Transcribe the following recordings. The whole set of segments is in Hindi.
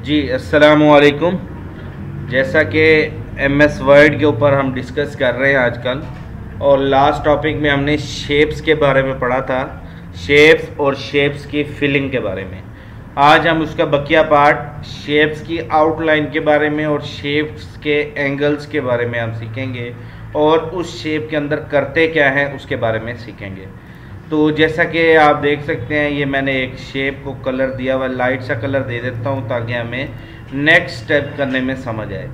जी अस्सलामु अलैकुम। जैसा कि MS वर्ड के ऊपर हम डिस्कस कर रहे हैं आजकल, और लास्ट टॉपिक में हमने शेप्स के बारे में पढ़ा था, शेप्स और शेप्स की फिलिंग के बारे में। आज हम उसका बकिया पार्ट शेप्स की आउटलाइन के बारे में और शेप्स के एंगल्स के बारे में हम सीखेंगे, और उस शेप के अंदर करते क्या है उसके बारे में सीखेंगे। तो जैसा कि आप देख सकते हैं, ये मैंने एक शेप को कलर दिया हुआ, लाइट सा कलर दे देता हूँ ताकि हमें नेक्स्ट स्टेप करने में समझ आए।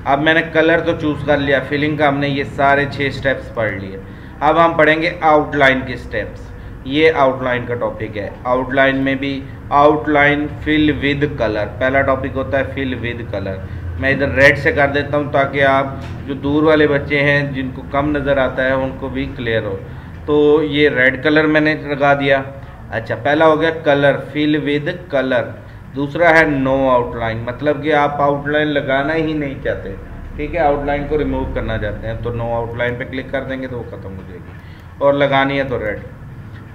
अब मैंने कलर तो चूज़ कर लिया, फिलिंग का हमने ये सारे 6 स्टेप्स पढ़ लिए। अब हम पढ़ेंगे आउटलाइन के स्टेप्स। ये आउटलाइन का टॉपिक है। आउटलाइन में भी आउटलाइन फिल विद कलर, पहला टॉपिक होता है फिल विद कलर। मैं इधर रेड से कर देता हूँ ताकि आप जो दूर वाले बच्चे हैं जिनको कम नज़र आता है उनको भी क्लियर हो। तो ये रेड कलर मैंने लगा दिया। अच्छा, पहला हो गया कलर, फिल विद कलर। दूसरा है नो आउटलाइन, मतलब कि आप आउटलाइन लगाना ही नहीं चाहते, ठीक है, आउटलाइन को रिमूव करना चाहते हैं, तो नो आउटलाइन पे क्लिक कर देंगे तो वो ख़त्म हो जाएगी, और लगानी है तो रेड।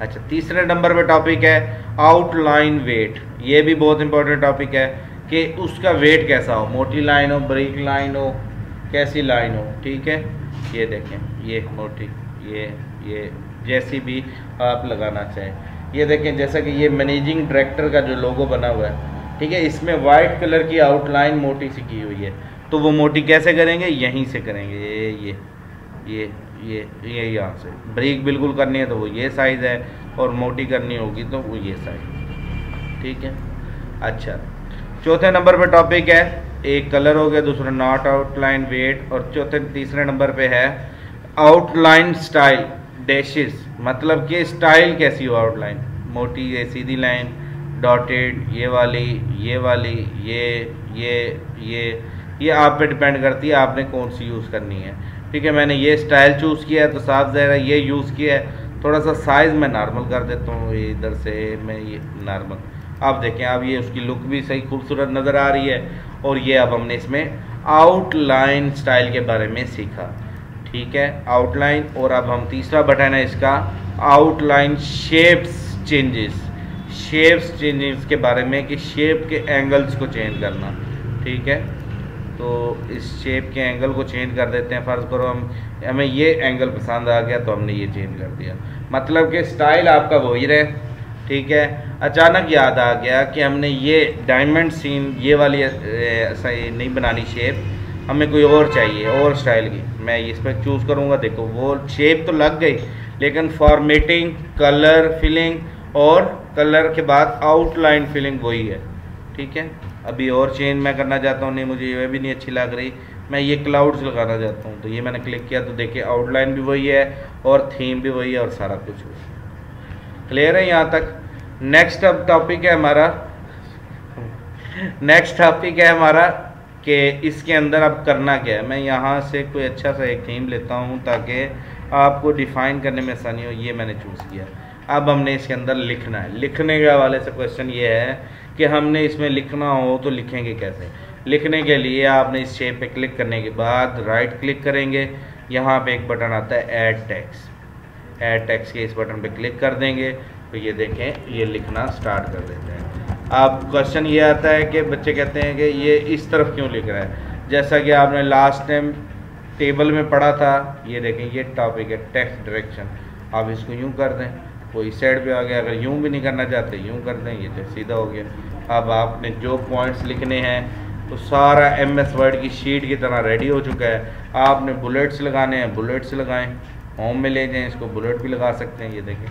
अच्छा, तीसरे नंबर पे टॉपिक है आउटलाइन वेट। ये भी बहुत इंपॉर्टेंट टॉपिक है कि उसका वेट कैसा हो, मोटी लाइन हो, बारीक लाइन हो, कैसी लाइन हो, ठीक है। ये देखें, ये मोटी, ये जैसी भी आप लगाना चाहें। ये देखें, जैसा कि ये मैनेजिंग डायरेक्टर का जो लोगो बना हुआ है, ठीक है, इसमें वाइट कलर की आउटलाइन मोटी सी की हुई है। तो वो मोटी कैसे करेंगे, यहीं से करेंगे, ये यहाँ से। ब्रेक बिल्कुल करनी है तो वो ये साइज़ है, और मोटी करनी होगी तो वो ये साइज़, ठीक है। अच्छा, चौथे नंबर पे टॉपिक है, एक कलर हो गया, दूसरा नॉट आउटलाइन वेट, और तीसरे नंबर पे है आउटलाइन स्टाइल डैशेस, मतलब कि स्टाइल कैसी हो आउटलाइन, मोटी है, सीधी लाइन, डॉटेड, ये वाली, ये आप पे डिपेंड करती है आपने कौन सी यूज़ करनी है, ठीक है। मैंने ये स्टाइल चूज़ किया है तो साफ ज़ाहिर है ये यूज़ किया है। थोड़ा सा साइज़ मैं नॉर्मल कर देता हूँ, इधर से मैं ये नॉर्मल, आप देखें, अब ये उसकी लुक भी सही खूबसूरत नज़र आ रही है। और ये अब हमने इसमें आउटलाइन स्टाइल के बारे में सीखा, ठीक है, आउटलाइन। और अब हम तीसरा बटन है इसका आउटलाइन शेप्स चेंजेस के बारे में, कि शेप के एंगल्स को चेंज करना, ठीक है। तो इस शेप के एंगल को चेंज कर देते हैं। फ़र्ज़ करो हमें ये एंगल पसंद आ गया तो हमने ये चेंज कर दिया, मतलब कि स्टाइल आपका वही रहे, ठीक है। अचानक याद आ गया कि हमने ये डायमंड सीन, ये वाली नहीं बनानी शेप, हमें कोई और चाहिए, और स्टाइल की। मैं इस पर चूज़ करूँगा, देखो वो शेप तो लग गई, लेकिन फॉर्मेटिंग, कलर फिलिंग और कलर के बाद आउटलाइन फिलिंग वही है, ठीक है। अभी और चेंज मैं करना चाहता हूँ, नहीं मुझे ये भी नहीं अच्छी लग रही, मैं ये क्लाउड्स लगाना चाहता हूँ, तो ये मैंने क्लिक किया तो देखिए आउटलाइन भी वही है और थीम भी वही है और सारा कुछ क्लियर है यहाँ तक। नेक्स्ट अब टॉपिक है हमारा कि इसके अंदर अब करना क्या है। मैं यहाँ से कोई अच्छा सा एक थीम लेता हूँ ताकि आपको डिफ़ाइन करने में आसानी हो। ये मैंने चूज़ किया। अब हमने इसके अंदर लिखना है। लिखने के हवाले से क्वेश्चन ये है कि हमने इसमें लिखना हो तो लिखेंगे कैसे। लिखने के लिए आपने इस शेप पे क्लिक करने के बाद राइट क्लिक करेंगे, यहाँ पे एक बटन आता है ऐड टेक्स्ट के इस बटन पे क्लिक कर देंगे तो ये देखें, ये लिखना स्टार्ट कर देते हैं। अब क्वेश्चन ये आता है कि बच्चे कहते हैं कि ये इस तरफ क्यों लिख रहा है, जैसा कि आपने लास्ट टाइम टेबल में पढ़ा था। ये देखें, ये टॉपिक है टेक्स्ट डायरेक्शन। आप इसको यूं कर दें, कोई साइड पे आ गया, अगर यूं भी नहीं करना चाहते यूं कर दें, ये तो सीधा हो गया। अब आपने जो पॉइंट्स लिखने हैं तो सारा MS वर्ड की शीट की तरह रेडी हो चुका है। आपने बुलेट्स लगाने हैं, बुलेट्स लगाएं, होम में ले जाएं, इसको बुलेट भी लगा सकते हैं। ये देखें,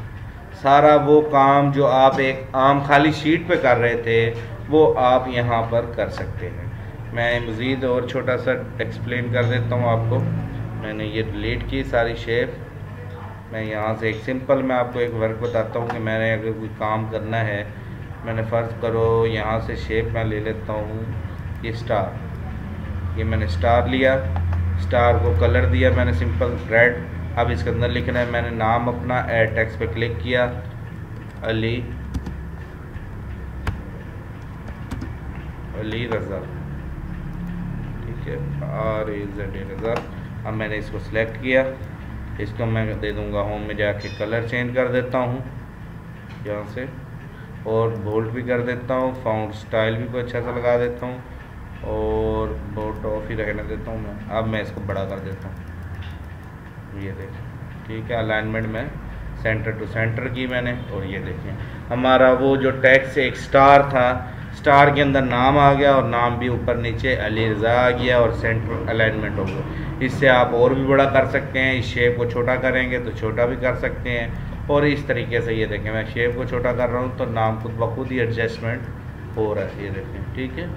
सारा वो काम जो आप एक आम खाली शीट पे कर रहे थे वो आप यहाँ पर कर सकते हैं। मैं मज़ीद और छोटा सा एक्सप्लेन कर देता हूँ आपको। मैंने ये डिलीट की सारी शेप। मैं यहाँ से एक सिंपल, मैं आपको एक वर्क बताता हूँ कि मैंने अगर कोई काम करना है, मैंने फ़र्ज़ करो यहाँ से शेप मैं ले लेता हूँ, ये स्टार, ये मैंने स्टार लिया, स्टार को कलर दिया मैंने सिंपल रेड। अब इसके अंदर लिखना है, मैंने नाम अपना ऐड टेक्स्ट पे क्लिक किया, अली रज़ा, ठीक है, RAZA रज़ा। अब मैंने इसको सिलेक्ट किया, इसको मैं दे दूंगा होम में जाके कलर चेंज कर देता हूँ यहाँ से, और बोल्ड भी कर देता हूँ, फाउंड स्टाइल भी कोई अच्छा सा लगा देता हूँ और बोल्ड ऑफ ही रहने देता हूँ मैं। अब मैं इसको बड़ा कर देता हूँ, ये देखें, ठीक है। अलाइनमेंट में सेंटर टू सेंटर की मैंने, और ये देखें हमारा वो जो टेक्स्ट एक स्टार था, स्टार के अंदर नाम आ गया और नाम भी ऊपर नीचे अली रज़ा आ गया और सेंटर अलाइनमेंट हो गया। इससे आप और भी बड़ा कर सकते हैं, इस शेप को छोटा करेंगे तो छोटा भी कर सकते हैं। और इस तरीके से ये देखें मैं शेप को छोटा कर रहा हूँ तो नाम खुद ब खुद ही एडजस्टमेंट हो रहा है, ये देखें, ठीक है।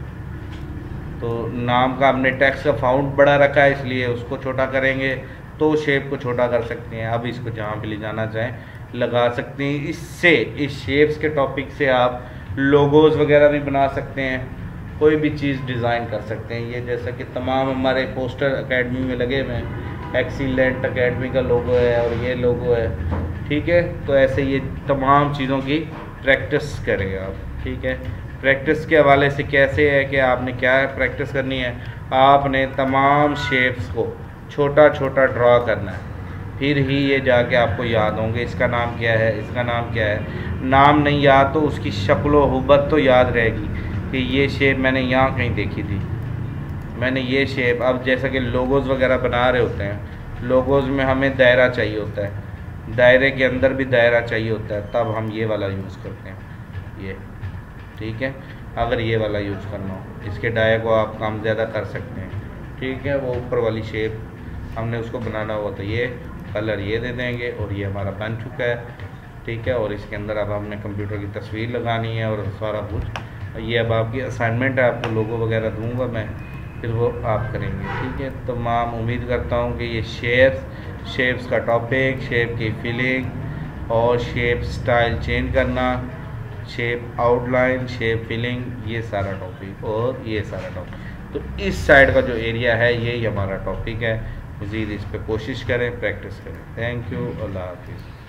तो नाम का हमने टेक्स्ट का फाउंट बड़ा रखा है, इसलिए उसको छोटा करेंगे तो शेप को छोटा कर सकते हैं। अब इसको जहाँ पे ले जाना चाहें लगा सकते हैं। इससे इस शेप्स के टॉपिक से आप लोगोज वगैरह भी बना सकते हैं, कोई भी चीज़ डिज़ाइन कर सकते हैं। ये जैसा कि तमाम हमारे पोस्टर एकेडमी में लगे हुए हैं, एक्सीलेंट एकेडमी का लोगो है और ये लोगो है, ठीक है। तो ऐसे ये तमाम चीज़ों की प्रैक्टिस करें आप, ठीक है। प्रैक्टिस के हवाले से कैसे है कि आपने क्या प्रैक्टिस करनी है, आपने तमाम शेप्स को छोटा छोटा ड्रॉ करना है, फिर ही ये जाके आपको याद होंगे इसका नाम क्या है, इसका नाम क्या है। नाम नहीं याद तो उसकी शक्ल व हुबत तो याद रहेगी कि ये शेप मैंने यहाँ कहीं देखी थी, मैंने ये शेप। अब जैसा कि लोगोज़ वगैरह बना रहे होते हैं, लोगोज़ में हमें दायरा चाहिए होता है, दायरे के अंदर भी दायरा चाहिए होता है, तब हम ये वाला यूज़ करते हैं, ये, ठीक है। अगर ये वाला यूज़ करना हो, इसके डाया को आप कम ज़्यादा कर सकते हैं, ठीक है। वो ऊपर वाली शेप हमने उसको बनाना हुआ तो ये कलर ये दे देंगे और ये हमारा बन चुका है, ठीक है। और इसके अंदर अब हमने कंप्यूटर की तस्वीर लगानी है और सारा कुछ। ये अब आपकी असाइनमेंट है, आपको लोगो वगैरह दूंगा मैं, फिर वो आप करेंगे, ठीक है। तो मैं उम्मीद करता हूँ कि ये शेप्स का टॉपिक, शेप की फिलिंग और शेप स्टाइल चेंज करना, शेप आउटलाइन, शेप फिलिंग, ये सारा टॉपिक और ये सारा टॉपिक, तो इस साइड का जो एरिया है यही हमारा टॉपिक है। मज़ीद इस पर कोशिश करें, प्रैक्टिस करें। थैंक यू, अल्लाह हाफिज़।